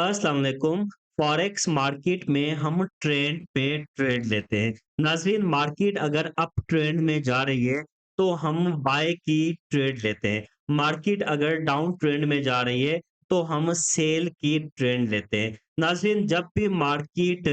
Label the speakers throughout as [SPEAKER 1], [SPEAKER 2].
[SPEAKER 1] अस्सलाम वालेकुम। Forex market में हम ट्रेंड पे ट्रेड लेते हैं। नाज़रीन, मार्केट अगर अप ट्रेंड में जा रही है तो हम बाय की ट्रेड लेते हैं। मार्केट अगर डाउन ट्रेंड में जा रही है तो हम सेल की ट्रेंड लेते हैं। नाज़रीन, जब भी मार्केट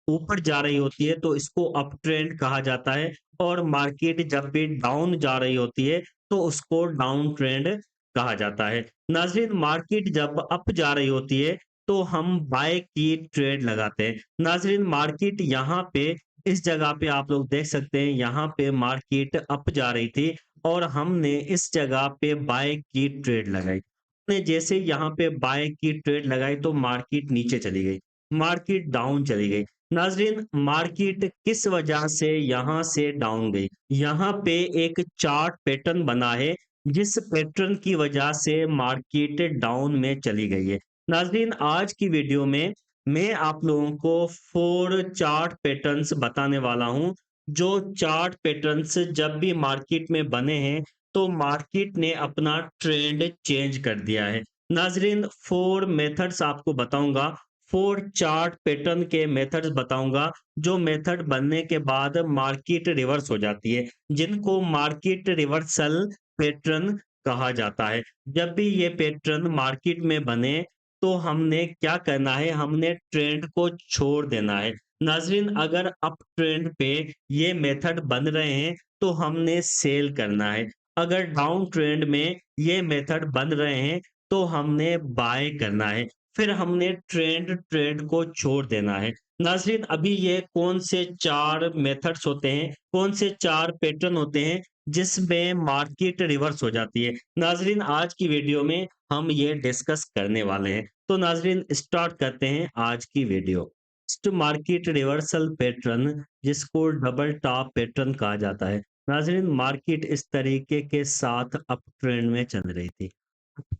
[SPEAKER 1] ऊपर जा रही होती है तो इसको अप ट्रेंड कहा जाता है और मार्केट जब भी डाउन जा रही होती है तो उसको डाउन ट्रेंड कहा जाता है। नाज़रीन, मार्केट जब अप जा रही होती है तो हम बाय की ट्रेड लगाते हैं। नाज़रीन, मार्केट यहाँ पे इस जगह पे आप लोग देख सकते हैं, यहाँ पे मार्केट अप जा रही थी और हमने इस जगह पे बाय की ट्रेड लगाई। हमने जैसे यहाँ पे बाय की ट्रेड लगाई तो मार्केट नीचे चली गई, मार्केट डाउन चली गई। नाज़रीन, मार्केट किस वजह से यहाँ से डाउन गई? यहाँ पे एक चार्ट पैटर्न बना है, जिस पैटर्न की वजह से मार्केट डाउन में चली गई है। नाज़रीन, आज की वीडियो में मैं आप लोगों को 4 चार्ट पैटर्न्स बताने वाला हूँ, जो चार्ट पैटर्न्स जब भी मार्केट में बने हैं, तो मार्केट ने अपना ट्रेंड चेंज कर दिया है। नाज़रीन, 4 मेथड्स आपको बताऊँगा, 4 चार्ट पैटर्न के मेथड्स बताऊँगा, जो मेथड बनने के बाद मार्केट रिवर्स हो जाती है, जिनको मार्केट रिवर्सल पैटर्न कहा जाता है। जब भी ये पैटर्न मार्केट में बने तो हमने क्या करना है, हमने ट्रेंड को छोड़ देना है। नाज़रीन, अगर अप ट्रेंड पे ये मेथड बन रहे हैं तो हमने सेल करना है। अगर डाउन ट्रेंड में ये मेथड बन रहे हैं तो हमने बाय करना है। फिर हमने ट्रेंड ट्रेंड को छोड़ देना है। नाज़रीन, अभी ये कौन से 4 मेथड्स होते हैं, कौन से 4 पैटर्न होते हैं जिसमें मार्केट रिवर्स हो जाती है। नाज़रीन, आज की वीडियो में हम ये डिस्कस करने वाले हैं। तो नाज़रीन, स्टार्ट करते हैं आज की video. First market reversal pattern, जिसको डबल टॉप पैटर्न कहा जाता है। नाज़रीन, मार्केट इस तरीके के साथ अप ट्रेंड में चल रही थी।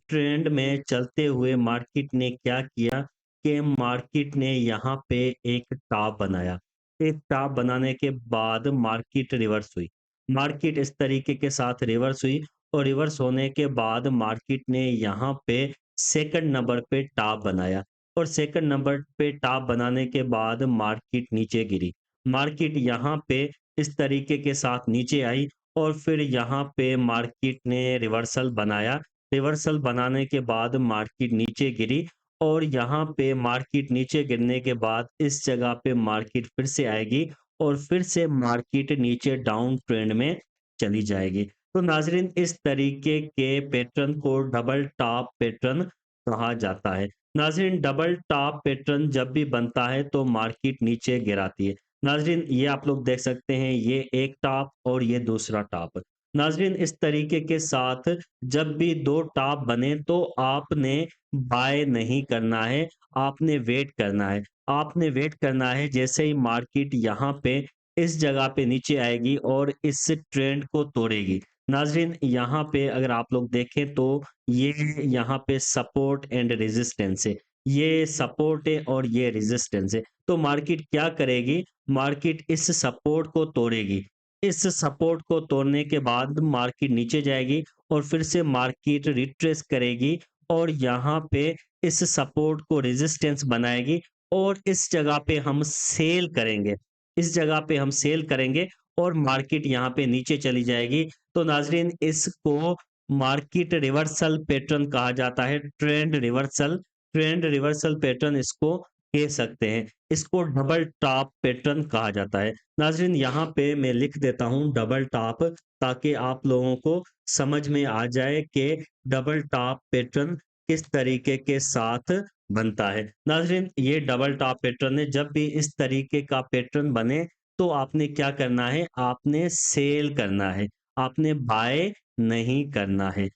[SPEAKER 1] ट्रेंड में चलते हुए मार्केट ने क्या किया कि मार्केट ने यहाँ पे एक टॉप बनाया। एक टॉप बनाने के बाद मार्केट रिवर्स हुई। मार्केट इस तरीके के साथ रिवर्स हुई और रिवर्स होने के बाद मार्केट ने यहाँ पे सेकंड नंबर पे टॉप बनाया और सेकंड नंबर पे टॉप बनाने के बाद मार्केट नीचे गिरी। मार्केट यहाँ पे इस तरीके के साथ नीचे आई और फिर यहाँ पे मार्केट ने रिवर्सल बनाया। रिवर्सल बनाने के बाद मार्केट नीचे गिरी और यहाँ पे मार्केट नीचे गिरने के बाद इस जगह पे मार्केट फिर से आएगी और फिर से मार्केट नीचे डाउन ट्रेंड में चली जाएगी। तो नाज़रीन, इस तरीके के पैटर्न को डबल टॉप पैटर्न कहा जाता है। नाज़रीन, डबल टॉप पैटर्न जब भी बनता है तो मार्केट नीचे गिराती है। नाज़रीन, ये आप लोग देख सकते हैं, ये एक टॉप और ये दूसरा टॉप। नाज़रीन, इस तरीके के साथ जब भी 2 टॉप बने तो आपने बाय नहीं करना है, आपने वेट करना है। आपने वेट करना है, जैसे ही मार्केट यहाँ पे इस जगह पे नीचे आएगी और इस ट्रेंड को तोड़ेगी। नाज़रीन, यहाँ पे अगर आप लोग देखें तो ये यहाँ पे सपोर्ट एंड रेजिस्टेंस है। ये सपोर्ट है और ये रेजिस्टेंस है। तो मार्केट क्या करेगी? मार्केट इस सपोर्ट को तोड़ेगी। इस सपोर्ट को तोड़ने के बाद मार्केट नीचे जाएगी और फिर से मार्केट रिट्रेस करेगी और यहाँ पे इस सपोर्ट को रेजिस्टेंस बनाएगी और इस जगह पे हम सेल करेंगे। इस जगह पे हम सेल करेंगे और मार्केट यहाँ पे नीचे चली जाएगी। तो नाज़रीन, इसको मार्केट रिवर्सल पैटर्न कहा जाता है। ट्रेंड रिवर्सल पैटर्न इसको कह सकते हैं। इसको डबल टॉप पैटर्न कहा जाता है। नाज़रीन, यहाँ पे मैं लिख देता हूँ डबल टॉप, ताकि आप लोगों को समझ में आ जाए कि डबल टॉप पैटर्न किस तरीके के साथ बनता है। नाज़रीन, ये डबल टॉप पैटर्न है। जब भी इस तरीके का पैटर्न बने तो आपने क्या करना है? आपने सेल करना है, आपने बाय नहीं करना है।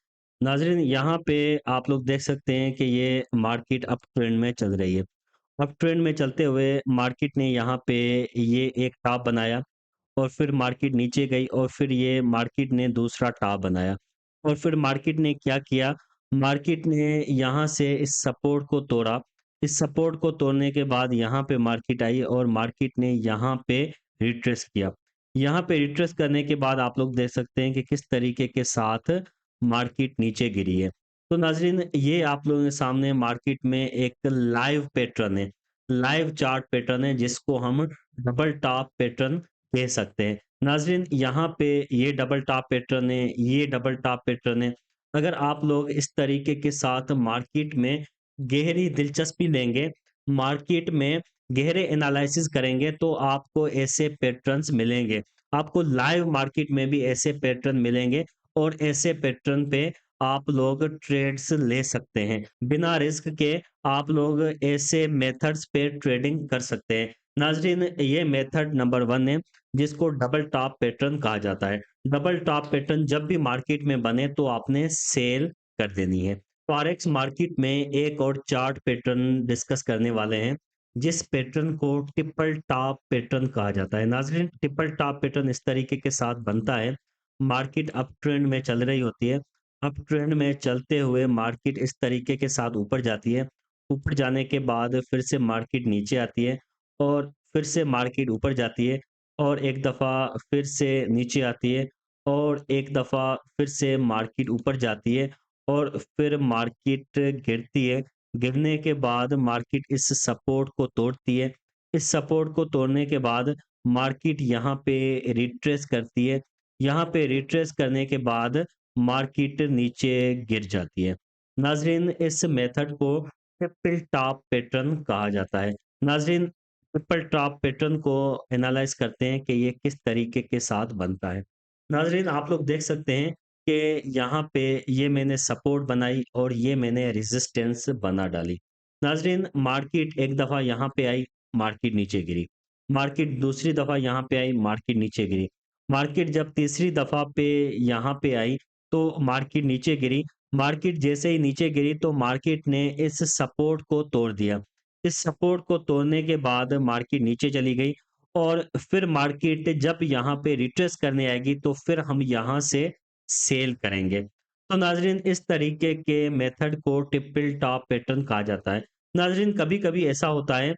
[SPEAKER 1] नाज़रीन, यहाँ पे आप लोग देख सकते हैं कि ये मार्केट अप ट्रेंड में चल रही है। अप ट्रेंड में चलते हुए मार्केट ने यहाँ पे ये एक टॉप बनाया और फिर मार्केट नीचे गई और फिर ये मार्केट ने दूसरा टॉप बनाया और फिर मार्केट ने क्या किया? मार्केट ने यहाँ से इस सपोर्ट को तोड़ा। इस सपोर्ट को तोड़ने के बाद यहाँ पे मार्केट आई और मार्केट ने यहाँ पे रिट्रेस किया। यहाँ पे रिट्रेस करने के बाद आप लोग देख सकते हैं कि किस तरीके के साथ मार्केट नीचे गिरी है। तो नाज़रीन ये आप लोगों के सामने मार्केट में एक लाइव पैटर्न है, लाइव चार्ट पैटर्न है जिसको हम डबल टॉप पैटर्न कह सकते हैं। नाज़रीन यहाँ पे ये डबल टॉप पैटर्न है, ये डबल टॉप पैटर्न है। अगर आप लोग इस तरीके के साथ मार्केट में गहरी दिलचस्पी लेंगे, मार्केट में गहरे एनालिसिस करेंगे तो आपको ऐसे पैटर्न्स मिलेंगे। आपको लाइव मार्केट में भी ऐसे पैटर्न मिलेंगे और ऐसे पैटर्न पे आप लोग ट्रेड्स ले सकते हैं। बिना रिस्क के आप लोग ऐसे मेथड्स पे ट्रेडिंग कर सकते हैं। नाज़रीन ये मेथड नंबर 1 है जिसको डबल टॉप पैटर्न कहा जाता है। डबल टॉप पैटर्न जब भी मार्केट में बने तो आपने सेल कर देनी है। फॉरेक्स मार्केट में एक और चार्ट पैटर्न डिस्कस करने वाले हैं जिस पैटर्न को ट्रिपल टॉप पैटर्न कहा जाता है। नाज़रीन ट्रिपल टॉप पैटर्न इस तरीके के साथ बनता है, मार्केट अप ट्रेंड में चल रही होती है, अप ट्रेंड में चलते हुए मार्केट इस तरीके के साथ ऊपर जाती है, ऊपर जाने के बाद फिर से मार्केट नीचे आती है और फिर से मार्केट ऊपर जाती है और एक दफ़ा फिर से नीचे आती है और एक दफ़ा फिर से मार्केट ऊपर जाती है और फिर मार्केट गिरती है। गिरने के बाद मार्केट इस सपोर्ट को तोड़ती है। इस सपोर्ट को तोड़ने के बाद मार्केट यहाँ पे रिट्रेस करती है। यहाँ पे रिट्रेस करने के बाद मार्केट नीचे गिर जाती है। नाज़रीन इस मेथड को ट्रिपल टॉप पैटर्न कहा जाता है। नाज़रीन ट्रिपल टॉप पैटर्न को एनालाइज़ करते हैं कि ये किस तरीके के साथ बनता है। नाज़रीन आप लोग देख सकते हैं कि यहाँ पे ये मैंने सपोर्ट बनाई और ये मैंने रेजिस्टेंस बना डाली। नाज़रीन मार्केट एक दफ़ा यहाँ पे आई, मार्केट नीचे गिरी। मार्केट दूसरी दफ़ा यहाँ पे आई, मार्केट नीचे गिरी। मार्केट जब तीसरी दफ़ा पे यहाँ पे आई तो मार्केट नीचे गिरी। मार्केट जैसे ही नीचे गिरी तो मार्केट ने इस सपोर्ट को तोड़ दिया। इस सपोर्ट को तोड़ने के बाद मार्केट नीचे चली गई और फिर मार्केट जब यहाँ पे रिट्रेस करने आएगी तो फिर हम यहाँ से सेल करेंगे। तो नाज़रीन इस तरीके के मेथड को ट्रिपल टॉप पैटर्न कहा जाता है। नाज़रीन कभी-कभी ऐसा होता है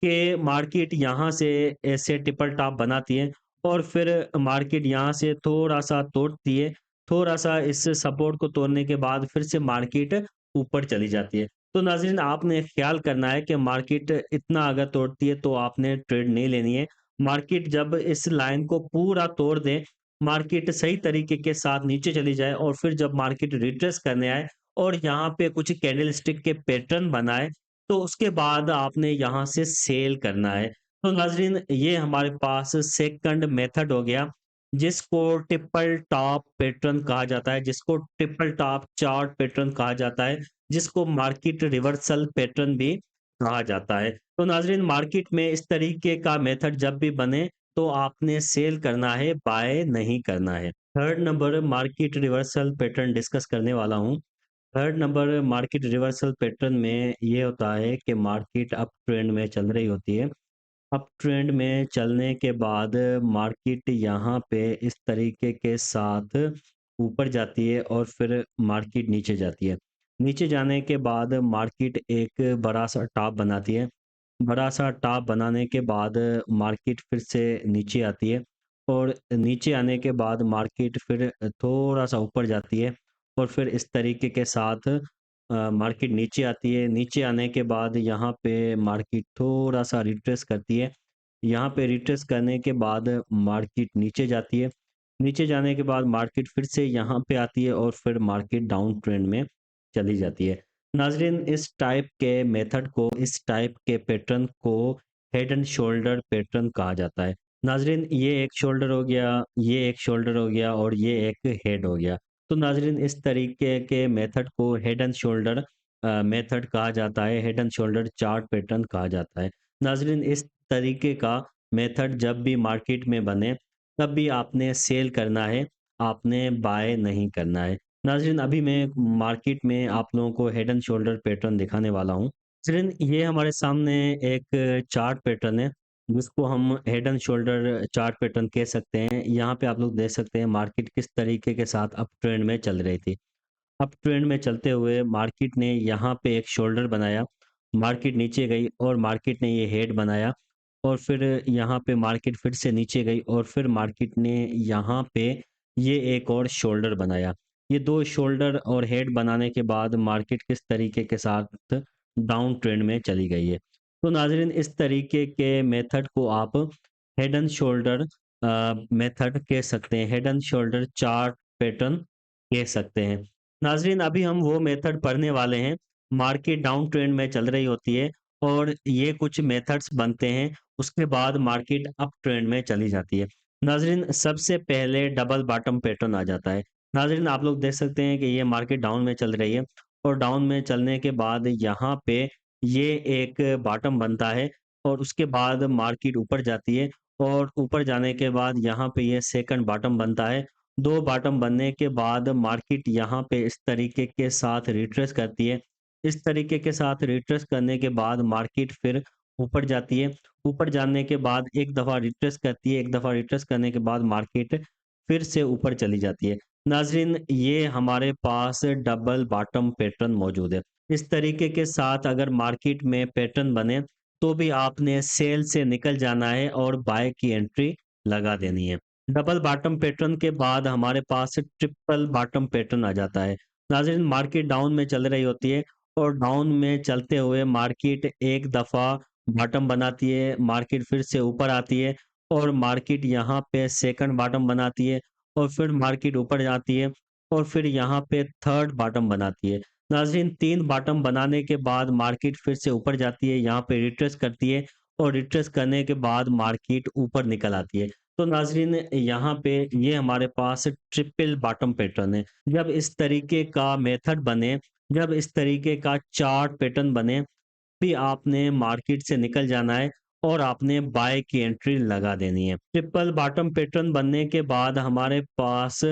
[SPEAKER 1] कि मार्केट यहाँ से ऐसे ट्रिपल टॉप बनाती है और फिर मार्केट यहाँ से थोड़ा-सा तोड़ती है, थोड़ा-सा इस सपोर्ट को तोड़ने के बाद फिर से मार्केट ऊपर चली जाती है। तो नाज़रीन आपने ख़्याल करना है कि मार्केट इतना अगर तोड़ती है तो आपने ट्रेड नहीं लेनी है। मार्केट जब इस लाइन को पूरा तोड़ दे, मार्केट सही तरीके के साथ नीचे चली जाए और फिर जब मार्केट रिट्रेस करने आए और यहाँ पे कुछ कैंडलस्टिक के पैटर्न बनाए, तो उसके बाद आपने यहाँ से सेल करना है। तो नाज़रीन ये हमारे पास सेकंड मेथड हो गया, जिसको ट्रिपल टॉप पैटर्न कहा जाता है, जिसको ट्रिपल टॉप चार्ट पैटर्न कहा जाता है, जिसको मार्केट रिवर्सल पैटर्न भी कहा जाता है। तो नाज़रीन मार्केट में इस तरीके का मेथड जब भी बने, तो आपने सेल करना है, बाय नहीं करना है। Third number market reversal pattern discuss करने वाला हूँ। Third number market reversal pattern में ये होता है कि मार्केट अप ट्रेंड में चल रही होती है। अप ट्रेंड में चलने के बाद मार्केट यहाँ पे इस तरीके के साथ ऊपर जाती है और फिर मार्केट नीचे जाती है। नीचे जाने के बाद मार्केट एक बड़ा-सा टॉप बनाती है। बड़ा-सा टॉप बनाने के बाद मार्केट फिर से नीचे आती है और नीचे आने के बाद मार्केट फिर थोड़ा-सा ऊपर जाती है और फिर इस तरीके के साथ मार्केट नीचे आती है। नीचे आने के बाद यहाँ पे मार्केट थोड़ा-सा रिट्रेस करती है। यहाँ पे रिट्रेस करने के बाद मार्केट नीचे जाती है। नीचे जाने के बाद मार्केट फिर से यहाँ पे आती है और फिर मार्केट डाउन ट्रेंड में चली जाती है। नाज़रीन इस टाइप के मेथड को, इस टाइप के पैटर्न को हेड एंड शोल्डर पैटर्न कहा जाता है। नाज़रीन ये एक शोल्डर हो गया, ये एक शोल्डर हो गया और ये एक हेड हो गया। तो नाज़रीन इस तरीके के मेथड को हेड एंड शोल्डर मेथड कहा जाता है, head and shoulder chart pattern कहा जाता है। नाज़रीन इस तरीके का मेथड जब भी मार्केट में बने, तब भी आपने सेल करना है, आपने बाय नहीं करना है। नाज़रीन अभी मैं मार्केट में आप लोगों को हेड एंड शोल्डर पैटर्न दिखाने वाला हूँ। नाज़रीन ये हमारे सामने एक चार्ट पैटर्न है, जिसको हम head and shoulder chart pattern कह सकते हैं। यहाँ पे आप लोग देख सकते हैं मार्केट किस तरीके के साथ अप ट्रेंड में चल रही थी। अप ट्रेंड में चलते हुए मार्केट ने यहाँ पे एक शोल्डर बनाया, मार्केट नीचे गई और मार्केट ने ये हेड बनाया और फिर यहाँ पे मार्केट फिर से नीचे गई और फिर मार्केट ने यहाँ पे ये एक और शोल्डर बनाया। ये 2 शोल्डर और हेड बनाने के बाद मार्केट किस तरीके के साथ डाउन ट्रेंड में चली गई है। तो नाज़रीन इस तरीके के मेथड को आप हेड एंड शोल्डर मेथड कह सकते हैं, head and shoulder chart pattern कह सकते हैं। नाज़रीन अभी हम वो मेथड पढ़ने वाले हैं, मार्केट डाउन ट्रेंड में चल रही होती है और ये कुछ मेथड्स बनते हैं, उसके बाद मार्केट अप ट्रेंड में चली जाती है। नाज़रीन सबसे पहले डबल बॉटम पैटर्न आ जाता है। नाज़रीन आप लोग देख सकते हैं कि ये मार्केट डाउन में चल रही है और डाउन में चलने के बाद यहाँ पे ये एक बॉटम बनता है और उसके बाद मार्केट ऊपर जाती है और ऊपर जाने के बाद यहाँ पे ये सेकंड बॉटम बनता है। 2 बॉटम बनने के बाद मार्केट यहाँ पे इस तरीके के साथ रिट्रेस करती है। इस तरीके के साथ रिट्रेस करने के बाद मार्केट फिर ऊपर जाती है। ऊपर जाने के बाद एक दफ़ा रिट्रेस करती है, एक दफ़ा रिट्रेस करने के बाद मार्केट फिर से ऊपर चली जाती है। नाज़रीन ये हमारे पास डबल बॉटम पैटर्न मौजूद है। इस तरीके के साथ अगर मार्केट में पैटर्न बने तो भी आपने सेल से निकल जाना है और बाय की एंट्री लगा देनी है। डबल बॉटम पैटर्न के बाद हमारे पास ट्रिपल बॉटम पैटर्न आ जाता है। नाज़रीन मार्केट डाउन में चल रही होती है और डाउन में चलते हुए मार्केट एक दफ़ा बॉटम बनाती है, मार्केट फिर से ऊपर आती है और मार्केट यहाँ पे सेकंड बॉटम बनाती है और फिर मार्केट ऊपर जाती है और फिर यहाँ पे थर्ड बॉटम बनाती है। नाज़रीन 3 बॉटम बनाने के बाद मार्केट फिर से ऊपर जाती है, यहाँ पे रिट्रेस करती है और रिट्रेस करने के बाद मार्केट ऊपर निकल आती है। तो नाज़रीन यहाँ पे ये हमारे पास ट्रिपल बॉटम पैटर्न है। जब इस तरीके का मेथड बने, जब इस तरीके का चार्ट पैटर्न बने भी आपने मार्केट से निकल जाना है और आपने बाय की एंट्री लगा देनी है। ट्रिपल बॉटम पैटर्न बनने के बाद हमारे पास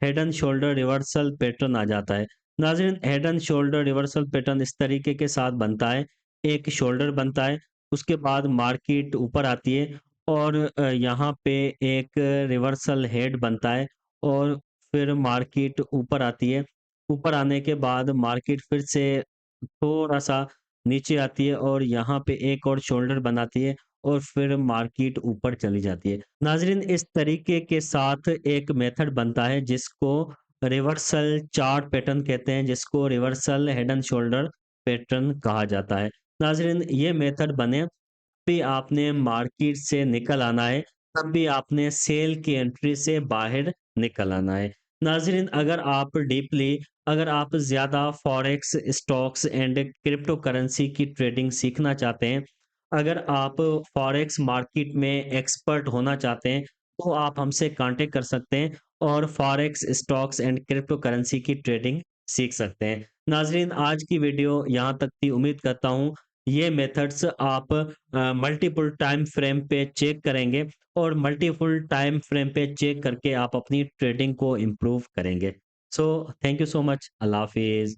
[SPEAKER 1] head and shoulder reversal pattern आ जाता है। नाज़रीन head and shoulder reversal pattern इस तरीके के साथ बनता है। एक शोल्डर बनता है, उसके बाद मार्केट ऊपर आती है और यहाँ पे एक रिवर्सल हेड बनता है और फिर मार्केट ऊपर आती है। ऊपर आने के बाद मार्केट फिर से थोड़ा-सा नीचे आती है और यहाँ पे एक और शोल्डर बनाती है और फिर मार्केट ऊपर चली जाती है। नाज़रीन इस तरीके के साथ एक मेथड बनता है जिसको रिवर्सल चार्ट पैटर्न कहते हैं, जिसको reversal head and shoulder pattern कहा जाता है। नाज़रीन ये मेथड बने भी आपने मार्केट से निकल आना है, तब भी आपने सेल की एंट्री से बाहर निकल आना है। नाज़रीन अगर आप ज़्यादा forex, stocks and crypto currency की ट्रेडिंग सीखना चाहते हैं, अगर आप फॉरेक्स मार्केट में एक्सपर्ट होना चाहते हैं, तो आप हमसे कॉन्टैक्ट कर सकते हैं और forex, stocks and crypto currency की ट्रेडिंग सीख सकते हैं। नाज़रीन आज की वीडियो यहाँ तक थी, उम्मीद करता हूँ ये मेथड्स आप मल्टीपल टाइम फ्रेम पे चेक करेंगे और मल्टीपल टाइम फ्रेम पे चेक करके आप अपनी ट्रेडिंग को इम्प्रूव करेंगे। So thank you so much. अल्लाह हाफ़िज़।